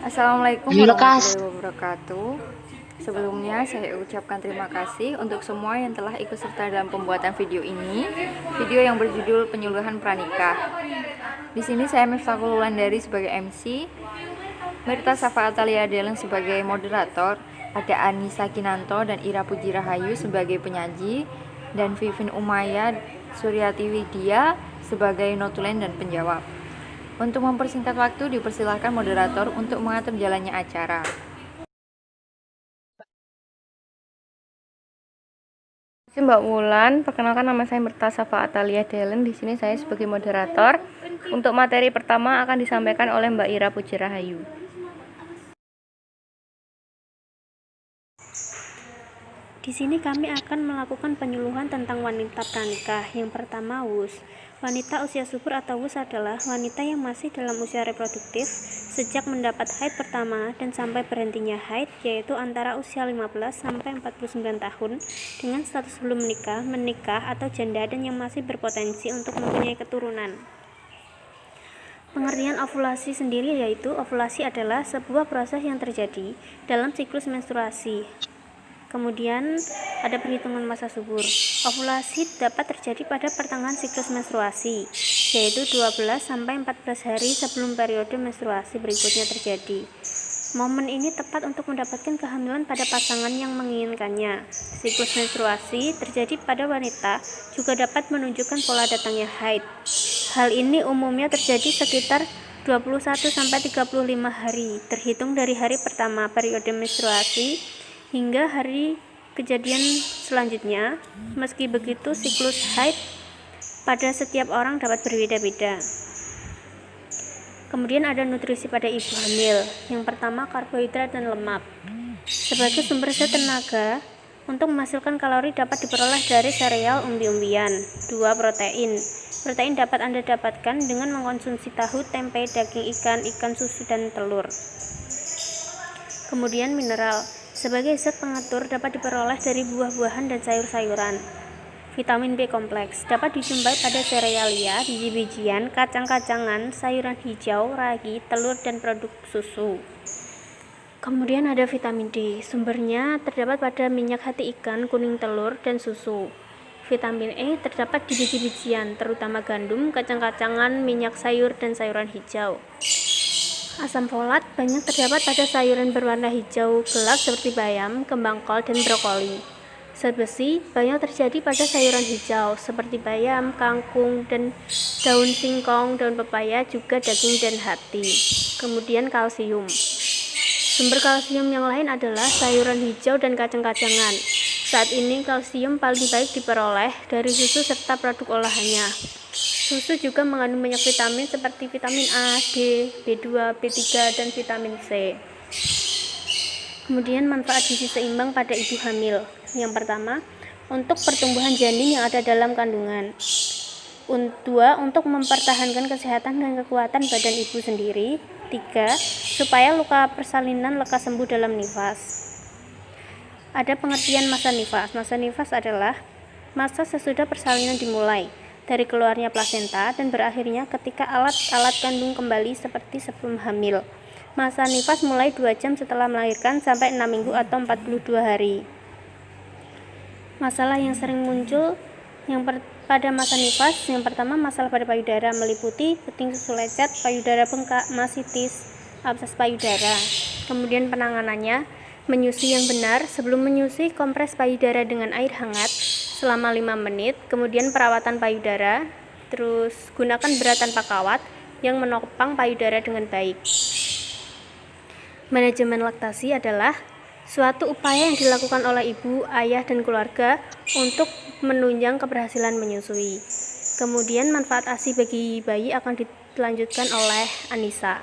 Assalamualaikum Lekas. warahmatullahi wabarakatuh. Sebelumnya saya ucapkan terima kasih untuk semua yang telah ikut serta dalam pembuatan video ini, video yang berjudul penyuluhan pranikah. Di sini saya Miftahul Wulandari sebagai MC, Mirta Safa Atalia Delen sebagai moderator, ada Anissa Kinanto dan Ira Puji Rahayu sebagai penyaji, dan Vivin Umayya Suryati Widya sebagai notulen dan penjawab. Untuk mempersingkat waktu, dipersilahkan moderator untuk mengatur jalannya acara. Mbak Wulan, perkenalkan nama saya Mirta Safa Atalia Delen. Di sini saya sebagai moderator. Untuk materi pertama akan disampaikan oleh Mbak Ira Puji Rahayu. Di sini kami akan melakukan penyuluhan tentang wanita pranikah. Yang pertama, WUS. Wanita usia subur atau WUS adalah wanita yang masih dalam usia reproduktif sejak mendapat haid pertama dan sampai berhentinya haid, yaitu antara usia 15 sampai 49 tahun dengan status belum menikah, menikah atau janda dan yang masih berpotensi untuk mempunyai keturunan. Pengertian ovulasi sendiri yaitu ovulasi adalah sebuah proses yang terjadi dalam siklus menstruasi. Kemudian ada perhitungan masa subur. Ovulasi dapat terjadi pada pertengahan siklus menstruasi, yaitu 12 sampai 14 hari sebelum periode menstruasi berikutnya terjadi. Momen ini tepat untuk mendapatkan kehamilan pada pasangan yang menginginkannya. Siklus menstruasi terjadi pada wanita juga dapat menunjukkan pola datangnya haid. Hal ini umumnya terjadi sekitar 21 sampai 35 hari terhitung dari hari pertama periode menstruasi hingga hari kejadian selanjutnya. Meski begitu, siklus haid pada setiap orang dapat berbeda-beda. Kemudian ada nutrisi pada ibu hamil. Yang pertama, karbohidrat dan lemak. Sebagai sumber zat tenaga untuk menghasilkan kalori dapat diperoleh dari sereal, umbi-umbian. 2. Protein. Protein dapat Anda dapatkan dengan mengkonsumsi tahu, tempe, daging ikan, ikan susu, dan telur. Kemudian mineral. Sebagai zat pengatur dapat diperoleh dari buah-buahan dan sayur-sayuran. Vitamin B kompleks dapat dijumpai pada serealia, biji-bijian, kacang-kacangan, sayuran hijau, ragi, telur, dan produk susu. Kemudian ada vitamin D. Sumbernya terdapat pada minyak hati ikan, kuning telur, dan susu. Vitamin E terdapat di biji-bijian, terutama gandum, kacang-kacangan, minyak sayur, dan sayuran hijau. Asam folat banyak terdapat pada sayuran berwarna hijau gelap seperti bayam, kembang kol, dan brokoli. Zat besi banyak terjadi pada sayuran hijau seperti bayam, kangkung, dan daun singkong, daun pepaya, juga daging dan hati. Kemudian kalsium. Sumber kalsium yang lain adalah sayuran hijau dan kacang-kacangan. Saat ini kalsium paling baik diperoleh dari susu serta produk olahannya. Susu juga mengandung banyak vitamin seperti vitamin A, D, B2, B3, dan vitamin C. Kemudian manfaat gizi seimbang pada ibu hamil. Yang pertama, untuk pertumbuhan janin yang ada dalam kandungan. 2. Untuk mempertahankan kesehatan dan kekuatan badan ibu sendiri. 3. Supaya luka persalinan lekas sembuh dalam nifas. Ada pengertian masa nifas. Masa nifas adalah masa sesudah persalinan dimulai, dari keluarnya plasenta dan berakhirnya ketika alat-alat kandung kembali seperti sebelum hamil. Masa nifas mulai 2 jam setelah melahirkan sampai 6 minggu atau 42 hari. Masalah yang sering muncul pada masa nifas, yang pertama masalah pada payudara meliputi puting susu lecet, payudara bengkak, masitis, abses payudara. Kemudian penanganannya, menyusui yang benar. Sebelum menyusui, kompres payudara dengan air hangat selama 5 menit, kemudian perawatan payudara, terus gunakan berat tanpa kawat yang menopang payudara dengan baik. Manajemen laktasi adalah suatu upaya yang dilakukan oleh ibu, ayah, dan keluarga untuk menunjang keberhasilan menyusui. Kemudian manfaat ASI bagi bayi akan dilanjutkan oleh Anissa.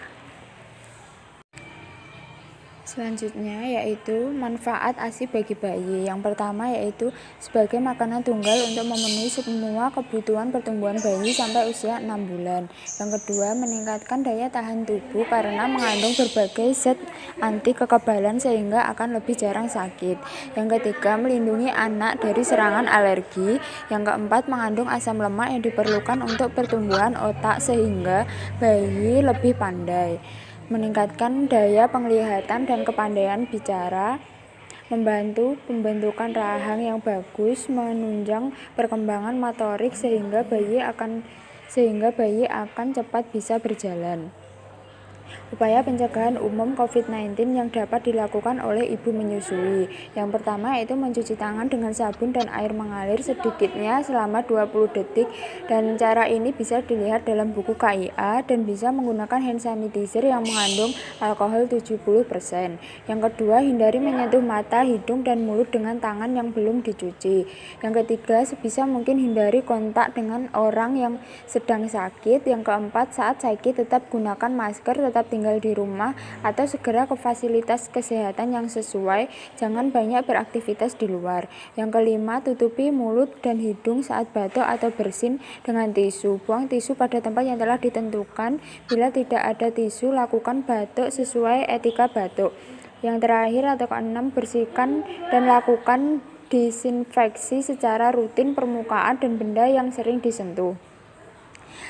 Selanjutnya yaitu manfaat ASI bagi bayi. Yang pertama yaitu sebagai makanan tunggal untuk memenuhi semua kebutuhan pertumbuhan bayi sampai usia 6 bulan. Yang kedua, meningkatkan daya tahan tubuh karena mengandung berbagai zat anti kekebalan sehingga akan lebih jarang sakit. Yang ketiga, melindungi anak dari serangan alergi. Yang keempat, mengandung asam lemak yang diperlukan untuk pertumbuhan otak sehingga bayi lebih pandai. meningkatkan daya penglihatan dan kepandaian bicara, membantu pembentukan rahang yang bagus, menunjang perkembangan motorik sehingga bayi akan cepat bisa berjalan. Upaya pencegahan umum COVID-19 yang dapat dilakukan oleh ibu menyusui. Yang pertama yaitu mencuci tangan dengan sabun dan air mengalir sedikitnya selama 20 detik, dan cara ini bisa dilihat dalam buku KIA, dan bisa menggunakan hand sanitizer yang mengandung alkohol 70%. Yang kedua, hindari menyentuh mata, hidung, dan mulut dengan tangan yang belum dicuci. Yang ketiga, sebisa mungkin hindari kontak dengan orang yang sedang sakit. Yang keempat, saat sakit tetap gunakan masker, tetap tinggal di rumah atau segera ke fasilitas kesehatan yang sesuai, jangan banyak beraktivitas di luar. Yang kelima, tutupi mulut dan hidung saat batuk atau bersin dengan tisu. Buang tisu pada tempat yang telah ditentukan. Bila tidak ada tisu, lakukan batuk sesuai etika batuk. Yang terakhir atau keenam, bersihkan dan lakukan disinfeksi secara rutin permukaan dan benda yang sering disentuh.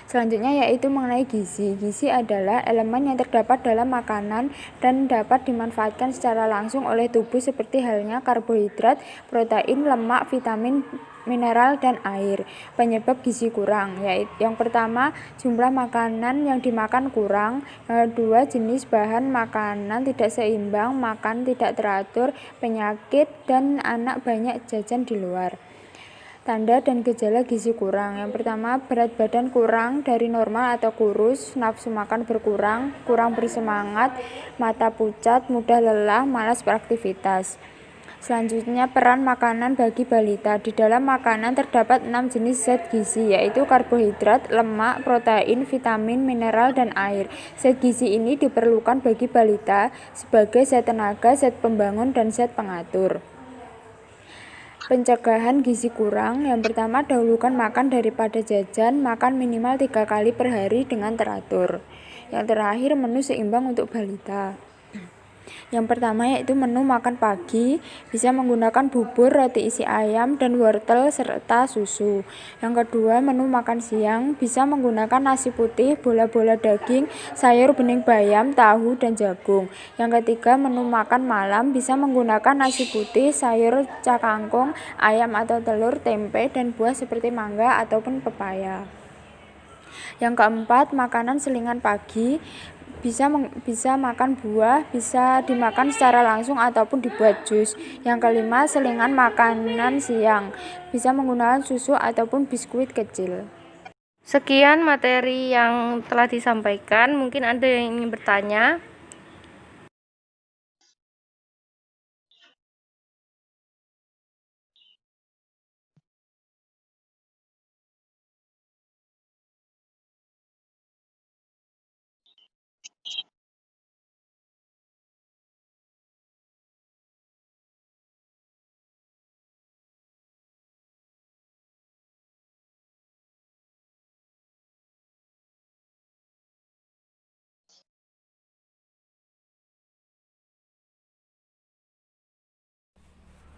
Selanjutnya yaitu mengenai gizi. Gizi adalah elemen yang terdapat dalam makanan dan dapat dimanfaatkan secara langsung oleh tubuh seperti halnya karbohidrat, protein, lemak, vitamin, mineral, dan air. Penyebab gizi kurang yaitu yang pertama, jumlah makanan yang dimakan kurang. Yang kedua, jenis bahan makanan tidak seimbang, makan tidak teratur, penyakit, dan anak banyak jajan di luar. Tanda dan gejala gizi kurang. Yang pertama, berat badan kurang dari normal atau kurus, nafsu makan berkurang, kurang bersemangat, mata pucat, mudah lelah, malas beraktivitas. Selanjutnya, peran makanan bagi balita. Di dalam makanan terdapat 6 jenis zat gizi, yaitu karbohidrat, lemak, protein, vitamin, mineral, dan air. Zat gizi ini diperlukan bagi balita sebagai zat tenaga, zat pembangun, dan zat pengatur. Pencegahan gizi kurang. Yang pertama, dahulukan makan daripada jajan. Makan minimal 3 kali per hari dengan teratur. Yang terakhir, menu seimbang untuk balita. Yang pertama yaitu menu makan pagi, bisa menggunakan bubur, roti isi ayam, dan wortel serta susu. Yang kedua, menu makan siang, bisa menggunakan nasi putih, bola-bola daging, sayur bening bayam, tahu, dan jagung. Yang ketiga, menu makan malam, bisa menggunakan nasi putih, sayur cakangkung, ayam atau telur, tempe, dan buah seperti mangga ataupun pepaya. Yang keempat, makanan selingan pagi, bisa makan buah, bisa dimakan secara langsung ataupun dibuat jus. Yang kelima, selingan makanan siang, bisa menggunakan susu ataupun biskuit kecil. Sekian materi yang telah disampaikan. Mungkin ada yang ingin bertanya.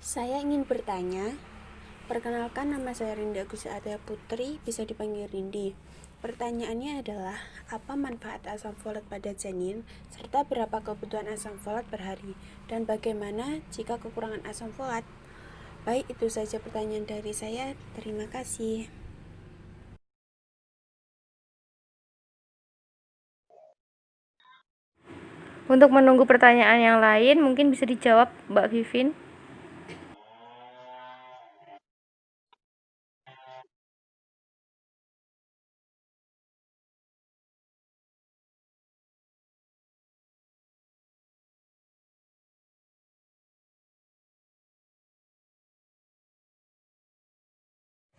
Saya ingin bertanya, perkenalkan, nama saya Rindy Agus Arya Putri, bisa dipanggil Rindy. Pertanyaannya adalah, apa manfaat asam folat pada janin, serta berapa kebutuhan asam folat per hari, dan bagaimana jika kekurangan asam folat? Baik, itu saja pertanyaan dari saya. Terima kasih. Untuk menunggu pertanyaan yang lain, mungkin bisa dijawab Mbak Vivin.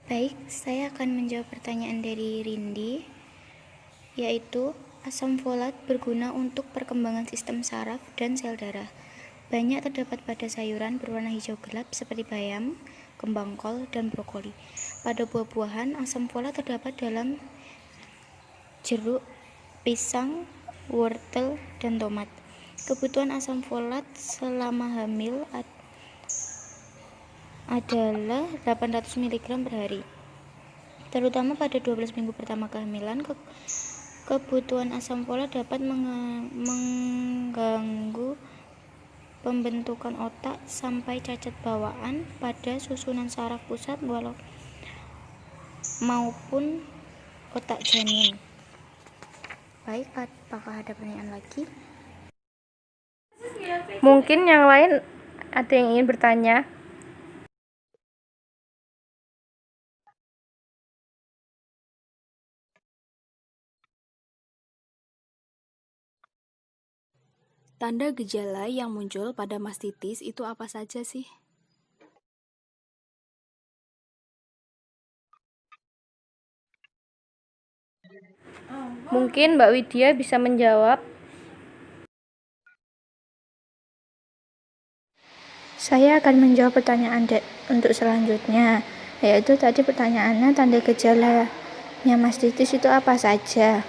Baik, saya akan menjawab pertanyaan dari Rindy, yaitu asam folat berguna untuk perkembangan sistem saraf dan sel darah. Banyak terdapat pada sayuran berwarna hijau gelap seperti bayam, kembang kol, dan brokoli. Pada buah-buahan, asam folat terdapat dalam jeruk, pisang, wortel, dan tomat. Kebutuhan asam folat selama hamil adalah 800 mg per hari. Terutama pada 12 minggu pertama kehamilan, Kebutuhan asam folat dapat mengganggu pembentukan otak sampai cacat bawaan pada susunan saraf pusat maupun otak janin. Baik, apakah ada pertanyaan lagi? Mungkin yang lain ada yang ingin bertanya. Tanda gejala yang muncul pada mastitis itu apa saja sih? Mungkin Mbak Widya bisa menjawab. Saya akan menjawab pertanyaan untuk selanjutnya, yaitu tadi pertanyaannya tanda gejalanya mastitis itu apa saja,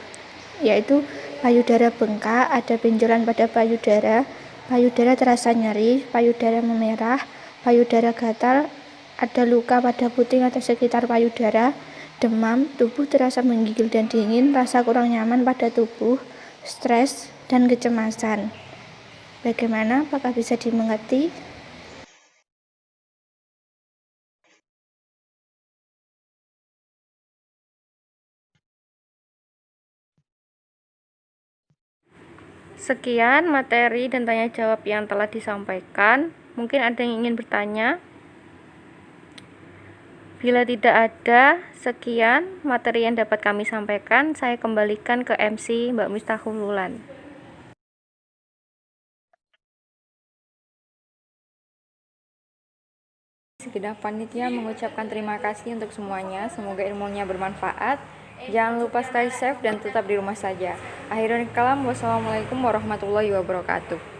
yaitu payudara bengkak, ada benjolan pada payudara terasa nyeri, payudara memerah, payudara gatal, ada luka pada puting atau sekitar payudara, demam, tubuh terasa menggigil dan dingin, rasa kurang nyaman pada tubuh, stres, dan kecemasan. Bagaimana? Apakah bisa dimengerti? Sekian materi dan tanya jawab yang telah disampaikan. Mungkin ada yang ingin bertanya. Bila tidak ada, sekian materi yang dapat kami sampaikan. Saya kembalikan ke MC Mbak Miftahul Wulan. Segenap panitia mengucapkan terima kasih untuk semuanya. Semoga ilmunya bermanfaat. Jangan lupa stay safe dan tetap di rumah saja. Akhirul kalam, wassalamualaikum warahmatullahi wabarakatuh.